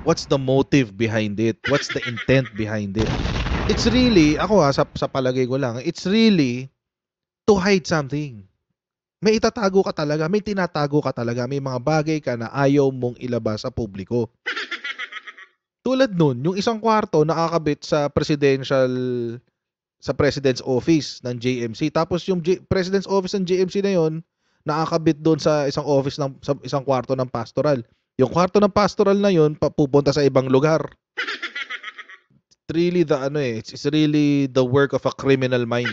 [SPEAKER 1] What's the motive behind it? What's the intent behind it? It's really, ako sa palagay ko lang, it's really to hide something. May itatago ka talaga, may tinatago ka talaga, may mga bagay ka na ayaw mong ilabas sa publiko. Tulad nun, yung isang kwarto nakakabit sa President's Office ng JMC. Tapos yung President's Office ng JMC na yon nakakabit doon sa isang office sa isang kwarto ng pastoral. Yung kwarto ng pastoral na yon pupunta sa ibang lugar. It's really the work of a criminal mind.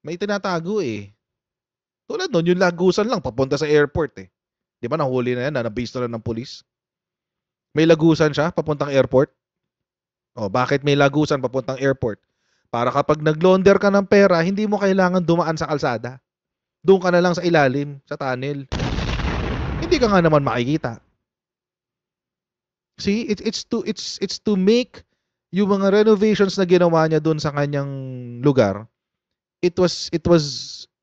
[SPEAKER 1] May tinatago Tulad nun, yung lagusan lang papunta sa airport Di ba nahuli na yan, nabase na ng pulis? May lagusan siya papuntang airport? Bakit may lagusan papuntang airport? Para kapag nag-launder ka ng pera, hindi mo kailangan dumaan sa kalsada. Doon ka na lang sa ilalim, sa tunnel. Hindi ka nga naman makikita. See, it's to make yung mga renovations na ginawa niya doon sa kanyang lugar. It was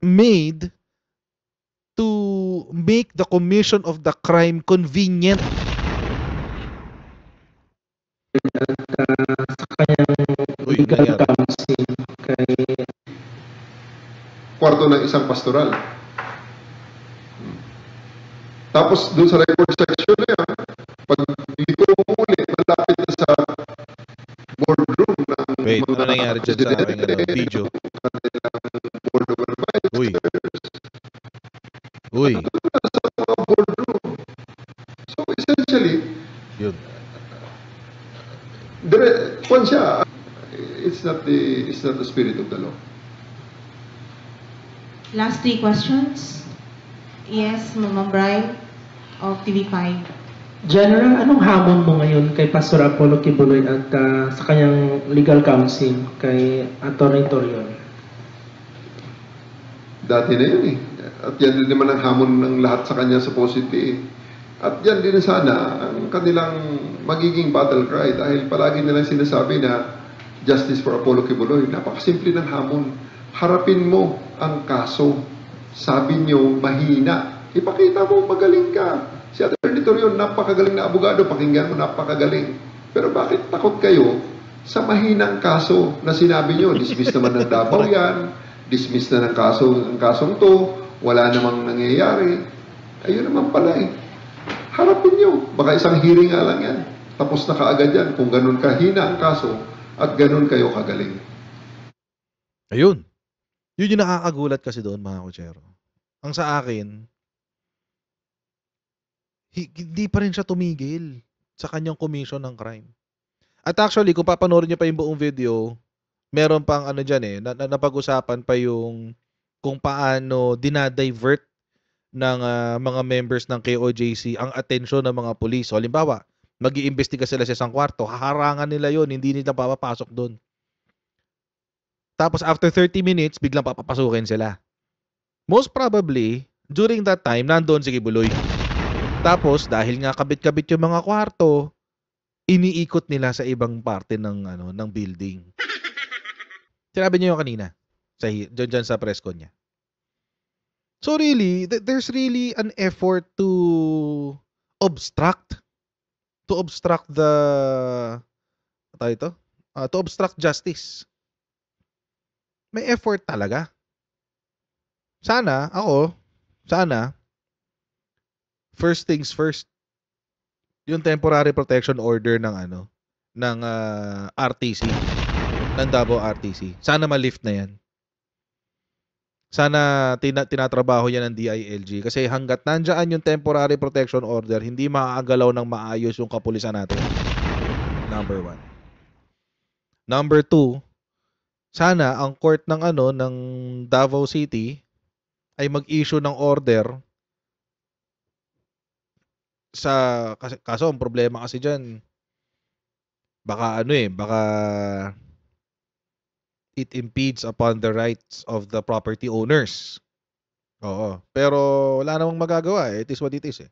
[SPEAKER 1] made to make the commission of the crime convenient.
[SPEAKER 3] Kwarto ng isang pastoral. Tapos doon sa record section na yan, pag dito muli, malapit na sa boardroom ng
[SPEAKER 1] wait, ano nangyari dyan sa aking video?
[SPEAKER 3] Board of Advisors.
[SPEAKER 1] Uy.
[SPEAKER 3] Sa mga boardroom. So essentially,
[SPEAKER 1] yun.
[SPEAKER 3] It's not the spirit of the law.
[SPEAKER 11] Last 3 questions. Yes, Ma'am Brian of TV5.
[SPEAKER 12] General, anong hamon mo ngayon kay Pastor Apollo Kibuloy at sa kanyang legal counsel kay Atty. Torion?
[SPEAKER 3] Dati na yun At yan din naman ang hamon ng lahat sa kanya supposedly At yan din sana ang kanilang magiging battle cry dahil palagi nilang sinasabi na justice for Apollo Kibuloy. Napakasimple ng hamon. Harapin mo ang kaso. Sabi niyo mahina. Ipakita mo magaling ka. Si Atty. Torion, napakagaling na abogado. Pakinggan mo, napakagaling. Pero bakit takot kayo sa mahinang kaso na sinabi niyo? Dismiss naman ng Davao yan. Dismiss na ng kasong to. Wala namang nangyayari. Ayun naman pala Harapin niyo. Baka isang hearing nga lang yan. Tapos na kaagad yan kung ganun kahina ang kaso at ganun kayo kagaling.
[SPEAKER 1] Ayun. Yun yung nakakagulat kasi doon mga kochero. Ang sa akin, hindi pa rin siya tumigil sa kanyang commission ng crime. At actually, kung papanoorin niyo pa yung buong video, meron pang dyan napag-usapan pa yung kung paano dinadivert ng mga members ng KOJC ang atensyon ng mga pulis. So, halimbawa, mag-iimbestiga sila sa isang kwarto, haharangan nila yon, hindi nila papapasok doon. Tapos after 30 minutes, biglang papapasukin sila. Most probably, during that time, nandoon si Kibuloy. Tapos, dahil nga kabit-kabit yung mga kwarto, iniikot nila sa ibang parte ng building. Sinabi niyo yung kanina, dyan sa press con niya. So really, there's really an effort to obstruct to obstruct justice. May effort talaga. Sana first things first, yung temporary protection order ng RTC, ng Davao RTC. Sana ma-lift na yan. Sana tinatrabaho yan ng DILG kasi hanggat nandiyan yung temporary protection order, hindi maaagalaw ng maayos yung kapulisan natin. Number 1. Number 2, sana ang court ng ng Davao City ay mag-issue ng order sa kaso ang problema kasi diyan baka baka it impedes upon the rights of the property owners. Oo, pero wala namang magagawa It is what it is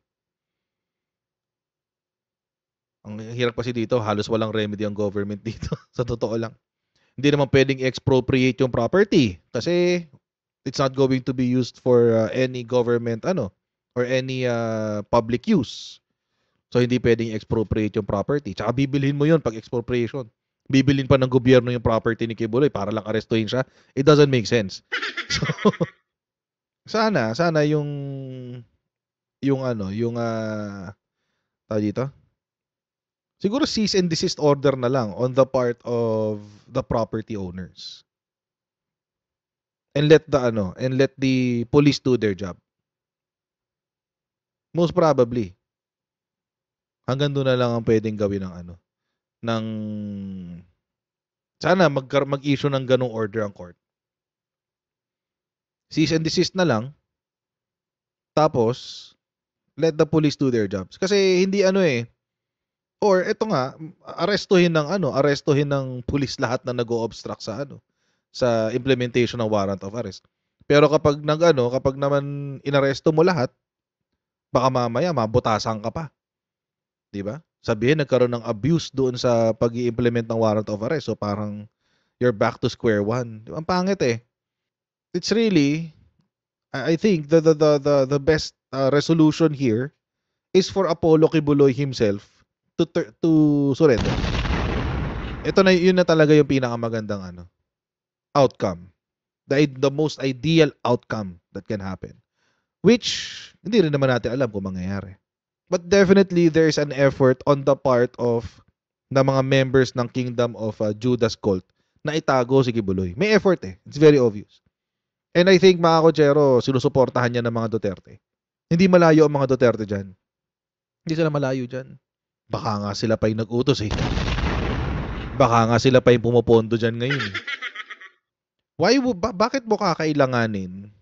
[SPEAKER 1] Ang hirap kasi dito, halos walang remedy ang government dito. Sa totoo lang. Hindi naman pwedeng expropriate yung property kasi it's not going to be used for any government or any public use. So hindi pwedeng expropriate yung property. Tsaka bibilhin mo yun pag expropriation. Bibilhin pa ng gobyerno yung property ni Kibuloy para lang arestuhin siya. It doesn't make sense. So sana yung tawag dito? Siguro cease and desist order na lang on the part of the property owners. And let the police do their job. Most probably. Hanggang doon na lang ang pwedeng gawin ng sana mag-issue ng ganung order ang court. Cease and desist na lang. Tapos let the police do their jobs. Kasi hindi or ito nga, arestuhin ng pulis lahat na nag-o-obstruct sa implementation ng warrant of arrest. Pero kapag naman inaresto mo lahat, baka mamaya mabutasan ka pa. 'Di ba? Sabihin nagkaroon ng abuse doon sa pag-i-implement ng warrant of arrest. So parang you're back to square one. Ang pangit It's really I think the best resolution here is for Apollo Kibuloy himself to surrender. Yun na talaga yung pinakamagandang outcome. The most ideal outcome that can happen. Which hindi rin naman natin alam kung mangyayari. But definitely there's an effort on the part of na mga members ng Kingdom of Judas cult na itago si Kibuloy. May effort It's very obvious. And I think mga Kochero, sinusuportahan niya ng mga Duterte. Hindi malayo ang mga Duterte dyan. Hindi sila malayo dyan. Baka nga sila pa yung nag-utos Baka nga sila pa yung pumopondo dyan ngayon Bakit mo kakailanganin?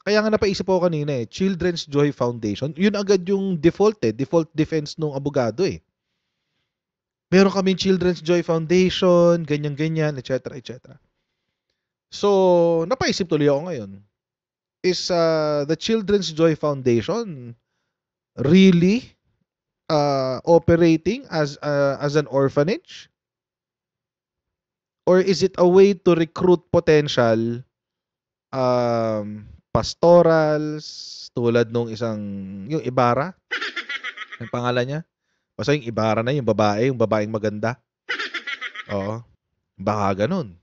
[SPEAKER 1] Kaya nga napaisip ko kanina Children's Joy Foundation. Yun agad yung default default defense nung abogado Meron kaming Children's Joy Foundation, ganyan-ganyan, etc. etc. So, napaisip tuloy ako ngayon. Is the Children's Joy Foundation really operating as an orphanage? Or is it a way to recruit potential pastorals tulad nung yung Ibarra? Ang pangalan niya? Basta yung Ibarra na yung babaeng maganda. Oo. Baka ganun.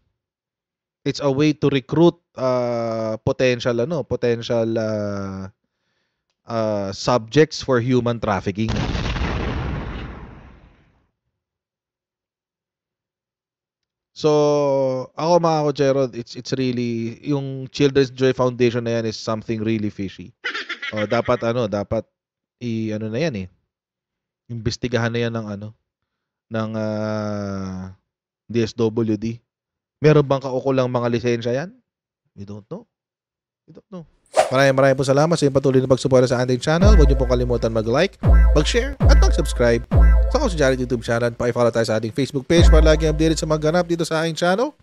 [SPEAKER 1] It's a way to recruit potential subjects for human trafficking. So, ako mga Kochero, it's really yung Children's Joy Foundation na yan is something really fishy. Dapat na yan Imbestigahan na yan ng DSWD. Meron bang kaukulang mga lisensya yan? We don't know. Maraming po salamat sa inyong patuloy na pagsuporta sa ating channel. Huwag niyo pong kalimutan mag-like, mag-share, at mag-subscribe sa Coach Jared YouTube channel. Paki-follow tayo sa ating Facebook page para lagi updated sa mga ganap dito sa aking channel.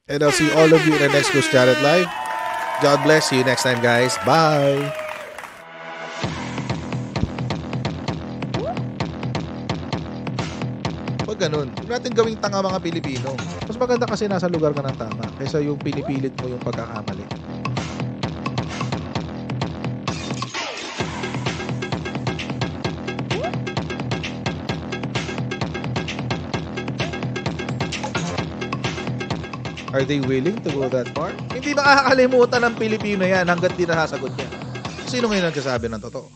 [SPEAKER 1] And I'll see all of you in the next Coach Jared Live. God bless. See you next time, guys. Bye! Huwag ganun. Huwag natin gawing tanga mga Pilipino. Mas maganda kasi nasa lugar ka ng tama kaysa yung pinipilit mo yung pagkakamali. Are they willing to go that far? Hindi makakalimutan ng Pilipino yan hanggat di nasasagot niya. Sino ngayon nagsasabi ng totoo?